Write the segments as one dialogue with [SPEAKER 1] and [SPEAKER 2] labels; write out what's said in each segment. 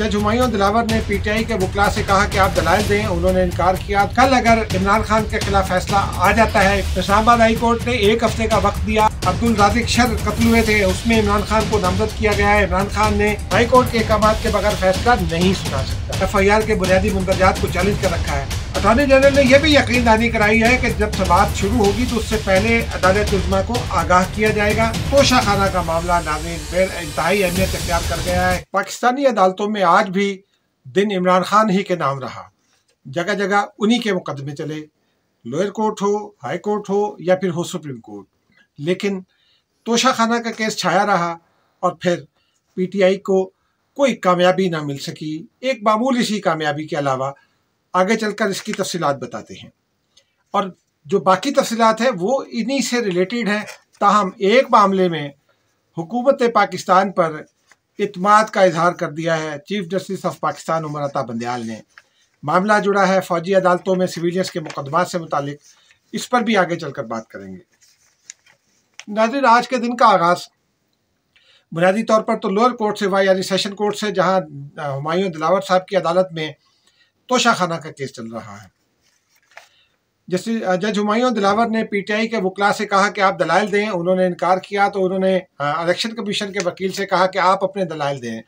[SPEAKER 1] जज हुमायूं दिलावर ने पीटीआई के वकला से कहा कि आप दलाइल दें, उन्होंने इनकार किया। कल अगर इमरान खान के खिलाफ फैसला आ जाता है, इस्लामाबाद हाई कोर्ट ने 1 हफ्ते का वक्त दिया। अब्दुल राज़िक शर कत्ल हुए थे, उसमें इमरान खान को नामजद किया गया है। इमरान खान ने हाई कोर्ट के अहकामात के बगैर फैसला नहीं सुना सकता। FIR के बुनियादी मुंदरजात को चैलेंज कर रखा है। अटॉर्नी जनरल ने यह भी यकीन दहानी कराई है कि जब समाअत शुरू होगी तो उससे पहले अदालत उज़्मा को आगाह किया जाएगा। तोशा खाना का मामला नाज़रीन फिर इंतहाई अहमियत इख्तियार कर गया है। पाकिस्तानी अदालतों में आज भी दिन इमरान खान ही के नाम रहा। जगह जगह उन्हीं के मुकदमे चले, लोअर कोर्ट हो, हाई कोर्ट हो या फिर हो सुप्रीम कोर्ट। लेकिन तोशा खाना का केस छाया रहा और फिर PTI को कोई कामयाबी ना मिल सकी। एक मामूली सी कामयाबी के अलावा आगे चलकर इसकी तफसीलात बताते हैं, और जो बाकी तफसीलात है वो इन्हीं से रिलेटेड है। ताहम एक मामले में हुकूमत पाकिस्तान पर इत्माद का इजहार कर दिया है chief justice of Pakistan Umar Ata Bandial ने। मामला जुड़ा है फौजी अदालतों में सिविलियंस के मुकदमात से मुतालिक। इस पर भी आगे चलकर बात करेंगे। नाज़रीन, आज के दिन का आगाज़ बुनियादी तौर पर तो लोअर कोर्ट से हुआ, यानी सेशन कोर्ट से, जहां हुमायूं दिलावर साहब की अदालत में तोशा खाना का केस चल रहा है। जज हुमायूं दिलावर ने PTI के वकला से कहा कि आप दलाइल दें, उन्होंने इनकार किया। तो उन्होंने इलेक्शन कमीशन के वकील से कहा कि आप अपने दलाइल दें,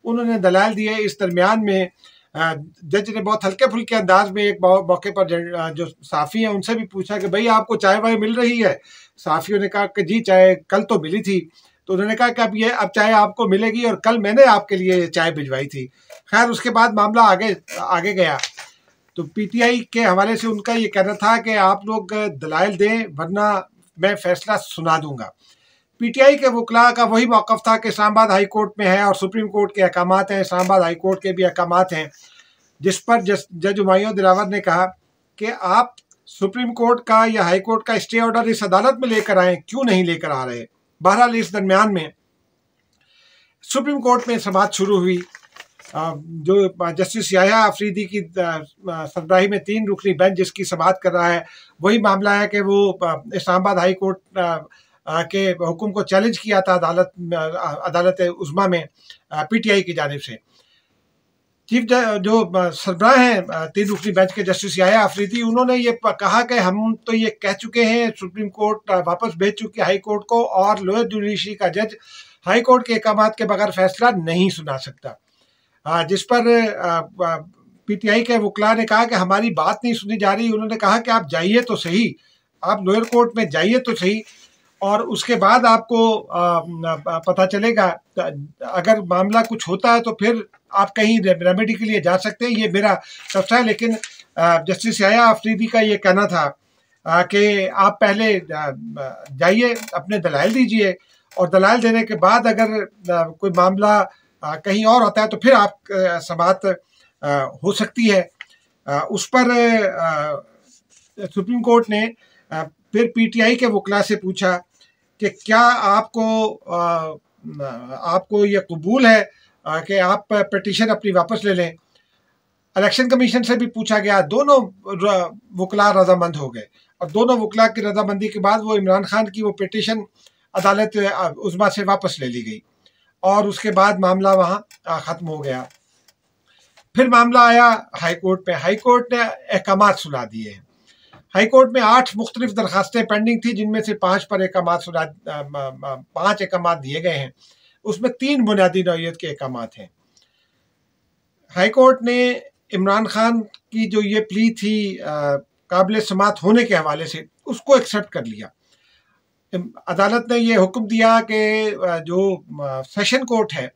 [SPEAKER 1] उन्होंने दलाइल दिए। इस दरमियान में जज ने बहुत हल्के फुल्के अंदाज में एक मौके पर जो साफ़ी हैं उनसे भी पूछा कि भाई आपको चाय वाय मिल रही है। साफ़ियों ने कहा कि जी चाय कल तो मिली थी। तो उन्होंने कहा कि अब चाय आपको मिलेगी और कल मैंने आपके लिए चाय भिजवाई थी। खैर, उसके बाद मामला आगे गया। तो PTI के हवाले से उनका ये कहना था कि आप लोग दलाइल दें वरना मैं फैसला सुना दूंगा। PTI के वकला का वही मौक़िफ़ था कि इस्लामाबाद हाई कोर्ट में है और सुप्रीम कोर्ट के अहकामात हैं, इस्लामाबाद हाई कोर्ट के भी अहकामात हैं, जिस पर जज हुमायूं दिलावर ने कहा कि आप सुप्रीम कोर्ट का या हाई कोर्ट का स्टे ऑर्डर इस अदालत में लेकर आए, क्यों नहीं लेकर आ रहे। बहरहाल इस दरमियान में सुप्रीम कोर्ट में समाअत शुरू हुई। जो जस्टिस याह्या अफरीदी की सरबराही में 3 रुकनी बेंच जिसकी समाअत कर रहा है, वही मामला है कि वो इस्लामाबाद हाई कोर्ट के हुक्म को चैलेंज किया था अदालत उज़्मा में PTI की जानिब से। चीफ जो सरबराह हैं 3 रुकनी बेंच के जस्टिस याह्या अफरीदी, उन्होंने ये कहा कि हम तो ये कह चुके हैं, सुप्रीम कोर्ट वापस भेज चुकी हाई कोर्ट को, और लोअर जुडिशरी का जज हाई कोर्ट के अहकामात के बगैर फैसला नहीं सुना सकता। जिस पर PTI के वकला ने कहा कि हमारी बात नहीं सुनी जा रही। उन्होंने कहा कि आप जाइए तो सही, आप लोअर कोर्ट में जाइए तो सही, और उसके बाद आपको पता चलेगा। अगर मामला कुछ होता है तो फिर आप कहीं रेमेडी के लिए जा सकते हैं। ये मेरा तफसील है। लेकिन जस्टिस याह्या अफरीदी का ये कहना था कि आप पहले जाइए, अपने दलाइल दीजिए, और दलाइल देने के बाद अगर कोई मामला कहीं और होता है तो फिर आप समाअत हो सकती है। उस पर सुप्रीम कोर्ट ने फिर PTI के वकला से पूछा कि क्या आपको ये कबूल है कि आप पिटीशन अपनी वापस ले लें। इलेक्शन कमीशन से भी पूछा गया। दोनों वकला रजामंद हो गए, और दोनों वकला की रजामंदी के बाद वो इमरान खान की वो पिटीशन अदालत उज़्मा से वापस ले ली गई, और उसके बाद मामला वहाँ ख़त्म हो गया। फिर मामला आया हाई कोर्ट पे। हाई कोर्ट ने अहकामात सुना दिए हैं। हाई कोर्ट में 8 मुख्तलिफ दरखास्तें पेंडिंग थी, जिनमें से 5 पर 5 अहकामात दिए गए हैं। उसमें 3 बुनियादी नौइयत के अहकामात हैं। हाई कोर्ट ने इमरान खान की जो ये प्ली थी काबिल समाअत होने के हवाले से, उसको एक्सेप्ट कर लिया। अदालत ने ये हुक्म दिया कि जो सेशन कोर्ट है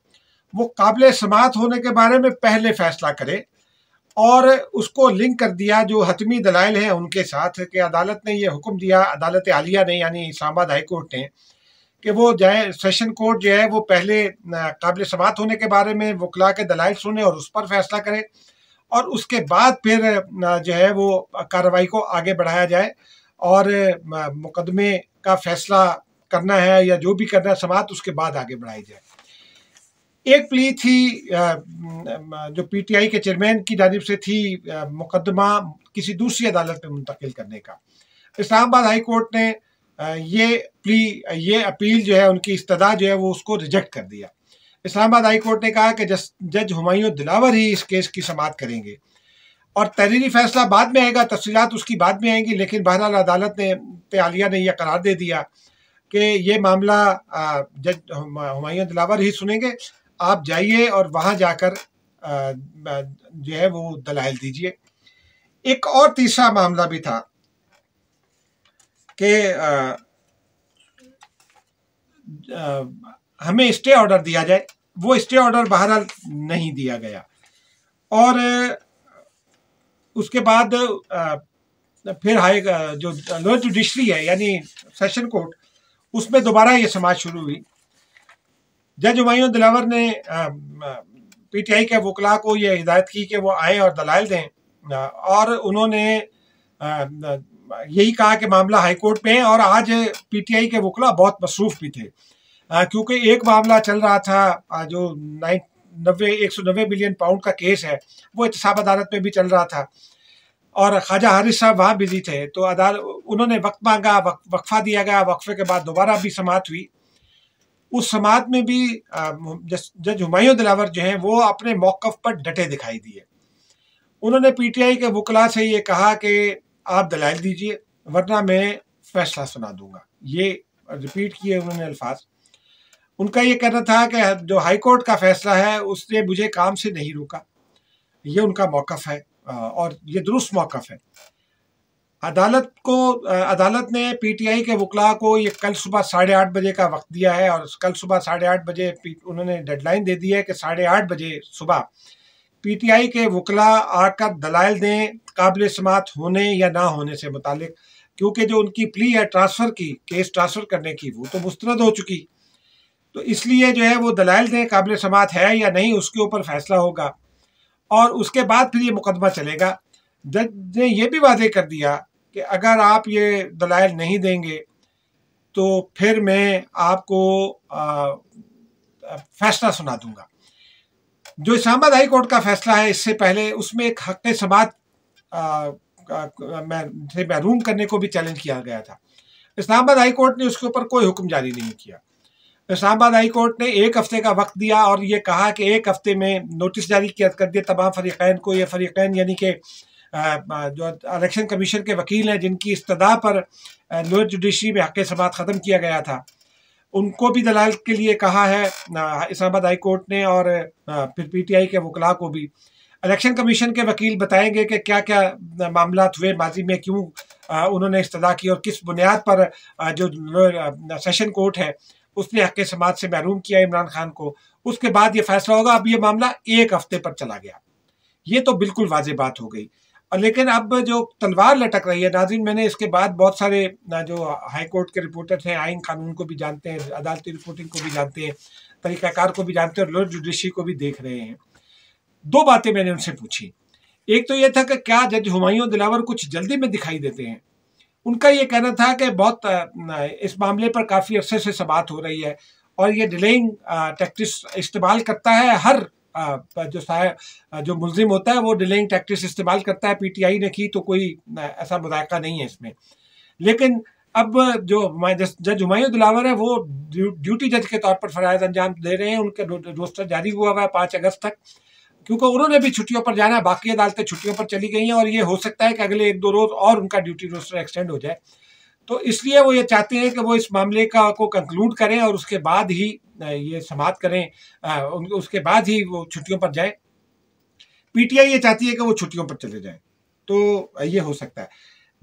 [SPEAKER 1] वो काबिल समाअत होने के बारे में पहले फैसला करे, और उसको लिंक कर दिया जो हतमी दलाइल हैं उनके साथ। कि अदालत ने ये हुक्म दिया, अदालत आलिया ने यानी इस्लामाबाद हाई कोर्ट ने, कि वो जाए सेशन कोर्ट जो है वो पहले काबिल समाअत होने के बारे में वकला के दलाइल सुने और उस पर फैसला करे, और उसके बाद फिर जो है वो कार्रवाई को आगे बढ़ाया जाए और मुकदमे का फैसला करना है या जो भी करना है समाअत उसके बाद आगे बढ़ाई जाए। एक प्ली थी जो PTI के चेयरमैन की जानिब से थी, मुकदमा किसी दूसरी अदालत में मुंतकिल करने का। इस्लामाबाद हाई कोर्ट ने ये अपील जो है, उनकी इस्तदा जो है वो उसको रिजेक्ट कर दिया। इस्लामाबाद हाई कोर्ट ने कहा कि जज हुमायूं दिलावर ही इस केस की समाअत करेंगे और तहरीरी फैसला बाद में आएगा, तफसीलात उसकी बाद में आएंगी। लेकिन बहरहाल अदालत ने आलिया ने यह करार दे दिया कि ये मामला जज हुमायूं दिलावर ही सुनेंगे, आप जाइए और वहाँ जाकर जो है वो दलाइल दीजिए। एक और तीसरा मामला भी था कि हमें स्टे ऑर्डर दिया जाए, वो स्टे ऑर्डर बहरहाल नहीं दिया गया। और उसके बाद फिर जो लोअर जुडिशरी है यानी सेशन कोर्ट, उसमें दोबारा ये समाअत शुरू हुई। जज हुमायूं दिलावर ने पीटीआई के वकला को ये हिदायत की कि वो आए और दलाइल दें, और उन्होंने यही कहा कि मामला हाई कोर्ट में है। और आज पीटीआई के वकला बहुत मसरूफ भी थे, क्योंकि एक मामला चल रहा था जो 190 बिलियन पाउंड का केस है, वो एहतसाब अदालत में भी चल रहा था और ख्वाजा हारिस साहब वहाँ बिजी थे। तो उन्होंने वक्त मांगा, वक्फा दिया गया, वक्फे के बाद दोबारा भी समाअत हुई। उस समाअत में भी जज हुमायूं दिलावर जो हैं वो अपने मौक़िफ़ पर डटे दिखाई दिए। उन्होंने पीटीआई के वकला से ये कहा कि आप दलाइल दीजिए वरना मैं फैसला सुना दूंगा। ये रिपीट किए उन्होंने अल्फाज। उनका ये कहना था कि जो हाई कोर्ट का फैसला है उसने मुझे काम से नहीं रोका, ये उनका मौक़िफ़ है और ये दुरुस्त मौक़िफ़ है। अदालत ने पीटीआई के वकला को ये कल सुबह 8:30 बजे का वक्त दिया है और कल सुबह 8:30 बजे उन्होंने डेडलाइन दे दी है कि 8:30 बजे सुबह पीटीआई के वकला आकर दलाइल दें काबिल समाअत होने या ना होने से मुतालिक, क्योंकि जो उनकी प्ली है ट्रांसफ़र की, केस ट्रांसफ़र करने की, वो तो मुस्तरद हो चुकी। तो इसलिए जो है वो दलाइल दें काबिल समाअत है या नहीं, उसके ऊपर फैसला होगा और उसके बाद फिर ये मुकदमा चलेगा। जज ने ये भी वादे कर दिया कि अगर आप ये दलाइल नहीं देंगे तो फिर मैं आपको फैसला सुना दूंगा। जो इस्लामाबाद हाई कोर्ट का फैसला है इससे पहले उसमें एक हक़ समाअत से महरूम करने को भी चैलेंज किया गया था। इस्लामाबाद हाई कोर्ट ने उसके ऊपर कोई हुक्म जारी नहीं किया। इस्लामाबाद हाई कोर्ट ने 1 हफ्ते का वक्त दिया और ये कहा कि 1 हफ्ते में नोटिस जारी कर दिया तमाम फरीक़ैन को। ये फरीक़ैन यानी कि जो इलेक्शन कमीशन के वकील हैं जिनकी इस्तदा पर लोअर जुडिशरी में हक़ समाअत ख़त्म किया गया था, उनको भी दलाइल के लिए कहा है इस्लामाबाद हाई कोर्ट ने। और फिर पीटीआई के वकला को भी इलेक्शन कमीशन के वकील बताएंगे कि क्या क्या मामला हुए माजी में, क्यों उन्होंने इस्तदा की और किस बुनियाद पर जो सेशन कोर्ट है उसने हक़ समाअत से महरूम किया इमरान खान को। उसके बाद ये फैसला होगा। अब ये मामला 1 हफ्ते पर चला गया, ये तो बिल्कुल वाज़ेह बात हो गई। लेकिन अब जो तलवार लटक रही है नाज़रीन, मैंने इसके बाद बहुत सारे जो हाई कोर्ट के रिपोर्टर्स हैं, आइन कानून को भी जानते हैं, अदालती रिपोर्टिंग को भी जानते हैं, तरीक़ाकार को भी जानते हैं और लोअर जुडिशरी को भी देख रहे हैं। 2 बातें मैंने उनसे पूछी। एक तो ये था कि क्या जज हुमायूं दिलावर कुछ जल्दी में दिखाई देते हैं। उनका ये कहना था कि बहुत इस मामले पर काफ़ी अरसे से समाअत हो रही है और ये डिलेइंग टैक्टिक्स इस्तेमाल करता है। हर जो मुल्ज़िम होता है वो डिलेइंग टैक्टिक्स इस्तेमाल करता है। पीटीआई ने की तो कोई ऐसा मुदायका नहीं है इसमें। लेकिन अब जो जज हुमायूं दिलावर है वो ड्यूटी जज के तौर पर फ़राइज़ अंजाम दे रहे हैं। उनका रोस्टर जारी हुआ है 5 अगस्त तक, क्योंकि उन्होंने भी छुट्टियों पर जाना है। बाकी अदालतें छुट्टियों पर चली गई हैं और ये हो सकता है कि अगले 1-2 रोज़ और उनका ड्यूटी रोस्टर एक्सटेंड हो जाए। तो इसलिए वो ये चाहते हैं कि वो इस मामले को कंक्लूड करें और उसके बाद ही ये समाअत करें, उसके बाद ही वो छुट्टियों पर जाएं। पीटीआई ये चाहती है कि वो छुट्टियों पर चले जाएं, तो ये हो सकता है।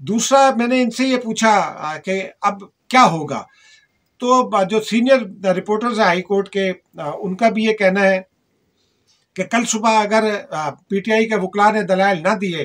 [SPEAKER 1] दूसरा, मैंने इनसे ये पूछा कि अब क्या होगा, तो जो सीनियर रिपोर्टर्स हैं हाई कोर्ट के, उनका भी ये कहना है कि कल सुबह अगर पीटीआई के वकला ने दलाइल ना दिए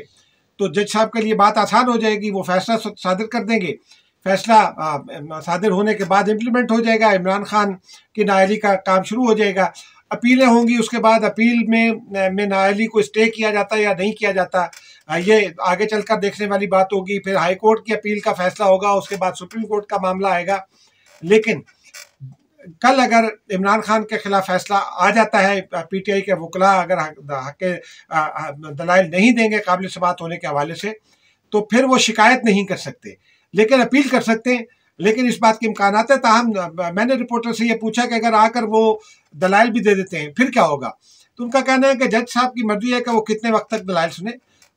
[SPEAKER 1] तो जज साहब के लिए बात आसान हो जाएगी, वो फैसला सादिर कर देंगे। फैसला सादिर होने के बाद इम्प्लीमेंट हो जाएगा, इमरान खान की नाअहली का काम शुरू हो जाएगा। अपीलें होंगी, उसके बाद अपील में नाअहली को स्टे किया जाता है या नहीं किया जाता, ये आगे चलकर देखने वाली बात होगी। फिर हाई कोर्ट की अपील का फैसला होगा, उसके बाद सुप्रीम कोर्ट का मामला आएगा। लेकिन कल अगर इमरान खान के खिलाफ फैसला आ जाता है, पीटीआई के वकला अगर दलाइल नहीं देंगे काबिल समाअत होने के हवाले से, तो फिर वो शिकायत नहीं कर सकते लेकिन अपील कर सकते हैं। लेकिन इस बात के इम्कान है। ताहम मैंने रिपोर्टर से ये पूछा कि अगर आकर वो दलाइल भी दे देते हैं फिर क्या होगा। तो उनका कहना है कि जज साहब की मर्जी है कि वो कितने वक्त तक दलाइल सुने,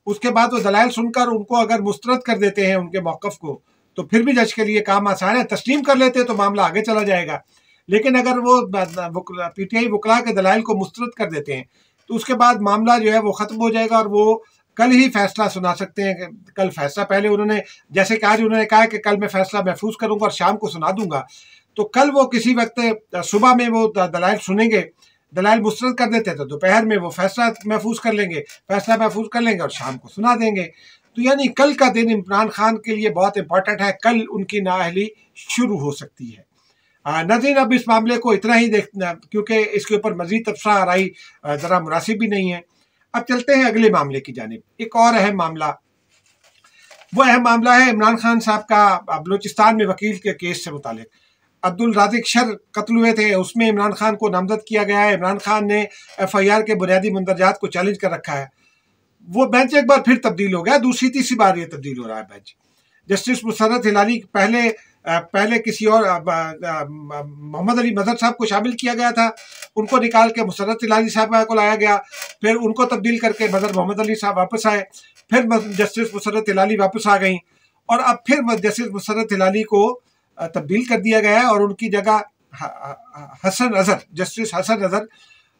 [SPEAKER 1] उसके बाद वो दलाइल सुनकर उनको अगर मुस्तरद कर देते हैं उनके मौक़िफ़ को, तो फिर भी जज के लिए काम आसान है। तस्लीम कर लेते तो मामला आगे चला जाएगा, लेकिन अगर वो पीटीआई वकला के दलाइल को मुस्तरद कर देते हैं तो उसके बाद मामला जो है वो ख़त्म हो जाएगा और वो कल ही फैसला सुना सकते हैं। कल फैसला पहले उन्होंने, जैसे कि आज उन्होंने कहा कि कल मैं फैसला महफूज करूंगा और शाम को सुना दूंगा, तो कल वो किसी वक्त सुबह में वो दलाइल सुनेंगे, दलाइल मुस्तरद कर देते तो दोपहर में वो फैसला महफूज कर लेंगे, फैसला महफूज कर लेंगे और शाम को सुना देंगे। तो यानी कल का दिन इमरान खान के लिए बहुत इंपॉर्टेंट है, कल उनकी नाअहली शुरू हो सकती है। नाज़रीन, अब इस मामले को इतना ही देखना, क्योंकि इसके ऊपर मज़ीद तबसरा आराई ज़रा मुनासिब भी नहीं है। अब चलते हैं अगले मामले की जानिब। एक और अहम मामला, वो अहम मामला है इमरान खान साहब का बलूचिस्तान में वकील के केस से मुतालिक। अब्दुल राज़िक शर कत्ल हुए थे, उसमें इमरान खान को नामजद किया गया है। इमरान खान ने FIR के बुनियादी मंदरजात को चैलेंज कर रखा है। वो बेंच एक बार फिर तब्दील हो गया, दूसरी तीसरी बार ये तब्दील हो रहा है बेंच। जस्टिस मुसर्रत हिलाली पहले किसी और मोहम्मद अली मजहर साहब को शामिल किया गया था, उनको निकाल के मुसर्रत हिलाली साहब को लाया गया, फिर उनको तब्दील करके मजहर मोहम्मद अली साहब वापस आए, फिर जस्टिस मुसर्रत हिलाली वापस आ गई और अब फिर जस्टिस मुसर्रत हिलाली को तब्दील कर दिया गया है और उनकी जगह हसन अजहर, जस्टिस हसन अजहर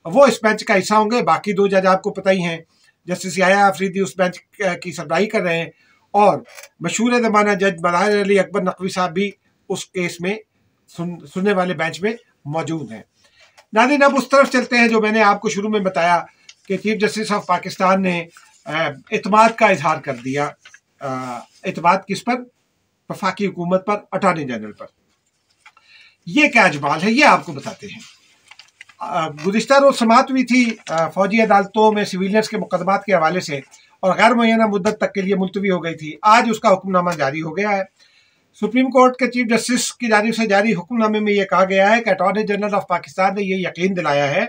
[SPEAKER 1] वो इस बेंच का हिस्सा होंगे। बाकी दो जज आपको पता ही हैं, जस्टिस याया अफरीदी उस बेंच की सरबराही कर रहे हैं और मशहूर ज़माना जज बलाल अली अकबर नकवी साहब भी उस केस में सुनने वाले बेंच में मौजूद हैं। नाज़रीन, अब उस तरफ चलते हैं जो मैंने आपको शुरू में बताया कि चीफ जस्टिस ऑफ पाकिस्तान ने इत्मीनान का इजहार कर दिया। इत्मीनान किस पर? वफाकी हुकूमत पर, अटॉर्नी जनरल पर। ये क्या अजमाल है, ये आपको बताते हैं। गुज़िश्ता रोज़ समाअत हुई थी फौजी अदालतों में सिविलियंस के मुकदमात के हवाले से और गैर मुअय्यना मुद्दत तक के लिए मुलतवी हो गई थी। आज उसका हुक्मनामा जारी हो गया है। सुप्रीम कोर्ट के चीफ जस्टिस की जानिब से जारी हुक्मनामे में यह कहा गया है कि अटॉर्नी जनरल ऑफ पाकिस्तान ने यह यकीन दिलाया है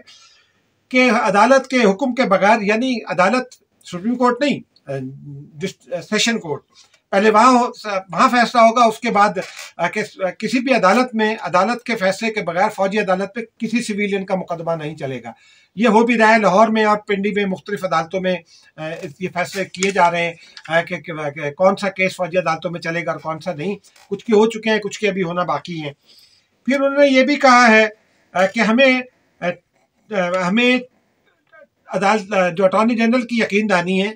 [SPEAKER 1] कि अदालत के हुक्म के बगैर, यानी अदालत सुप्रीम कोर्ट नहीं, सेशन कोर्ट, पहले वहाँ फैसला होगा, उसके बाद किसी भी अदालत में अदालत के फैसले के बगैर फौजी अदालत पे किसी सिविलियन का मुकदमा नहीं चलेगा। ये हो भी रहा है, लाहौर में और पिंडी में मुख्तलिफ अदालतों में ये फैसले किए जा रहे हैं कि कौन सा केस फौजी अदालतों में चलेगा और कौन सा नहीं। कुछ के हो चुके हैं, कुछ के अभी होना बाकी हैं। फिर उन्होंने ये भी कहा है कि हमें अदालत जो अटॉर्नी जनरल की यकीनदानी है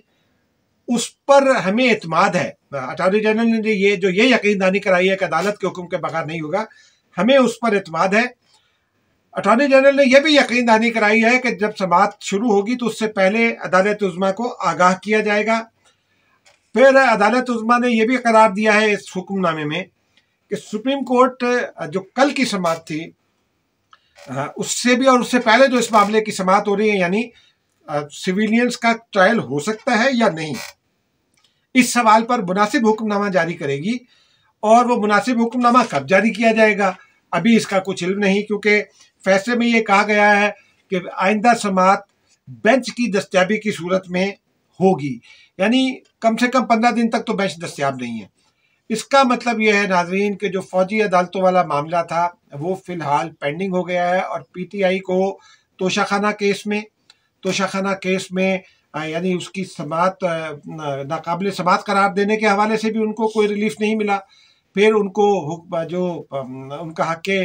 [SPEAKER 1] उस पर हमें एतमाद है। अटॉर्नी जनरल ने ये यकीनदानी कराई है कि अदालत के हुक्म के बगैर नहीं होगा, हमें उस पर एतमाद है। अटॉर्नी जनरल ने यह भी यकीनदानी कराई है कि जब समाअत शुरू होगी तो उससे पहले अदालत उज़्मा को आगाह किया जाएगा। फिर अदालत उज़्मा ने यह भी करार दिया है इस हुक्मनामे में कि सुप्रीम कोर्ट जो कल की समाअत थी उससे भी और उससे पहले जो इस मामले की समाअत हो रही है, यानी सिविलियंस का ट्रायल हो सकता है या नहीं, इस सवाल पर मुनासिब हुक्मनामा जारी करेगी। और वो मुनासिब हुक्मनामा कब जारी किया जाएगा अभी इसका कुछ इल्म नहीं, क्योंकि फैसले में ये कहा गया है कि आइंदा समाअत बेंच की दस्तयाबी की सूरत में होगी, यानी कम से कम 15 दिन तक तो बेंच दस्तयाब नहीं है। इसका मतलब यह है नाजरीन कि जो फौजी अदालतों वाला मामला था वो फिलहाल पेंडिंग हो गया है और PTI को तोशाखाना केस में यानी उसकी समाअत नाकाबिल समाअत करार देने के हवाले से भी उनको कोई रिलीफ नहीं मिला। फिर उनको जो उनका हक के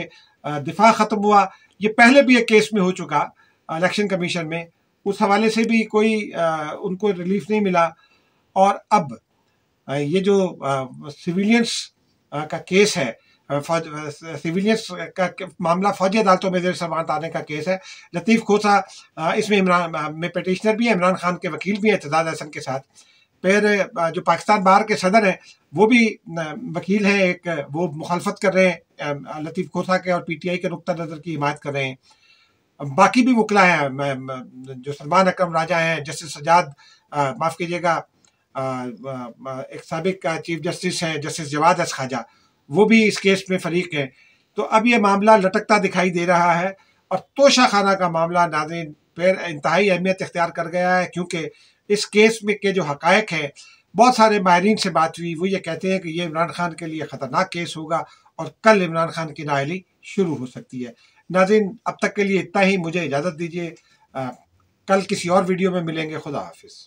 [SPEAKER 1] दिफा ख़त्म हुआ, ये पहले भी एक केस में हो चुका इलेक्शन कमीशन में, उस हवाले से भी कोई उनको रिलीफ नहीं मिला। और अब ये जो सिविलियंस का केस है, सिविलियंस का मामला फौजी अदालतों में समाअत आने का केस है। लतीफ़ खोसा इसमें इमरान में पिटिशनर भी है, इमरान खान के वकील भी हैं एतजाज़ हसन के साथ। फिर जो पाकिस्तान बार के सदर हैं वो भी वकील हैं, एक वो मुखालफत कर रहे हैं लतीफ़ खोसा के और PTI के नुक्ता नज़र की हिमायत कर रहे हैं। बाकी भी वकला हैं, जो सलमान अकरम राजा हैं, जस्टिस सजाद, माफ़ कीजिएगा, एक साबिक चीफ जस्टिस हैं जस्टिस जवाद अस खाजा, वो भी इस केस में फरीक हैं। तो अब ये मामला लटकता दिखाई दे रहा है और तोशाखाना का मामला नाज़रीन फिर इंतहाई अहमियत इख्तियार कर गया है, क्योंकि इस केस में के जो हक़ायक़ हैं, बहुत सारे माहिरीन से बात हुई, वो ये कहते हैं कि ये इमरान खान के लिए ख़तरनाक केस होगा और कल इमरान खान की नाअहली शुरू हो सकती है। नाज़रीन, अब तक के लिए इतना ही, मुझे इजाज़त दीजिए। कल किसी और वीडियो में मिलेंगे। खुदा हाफिज़।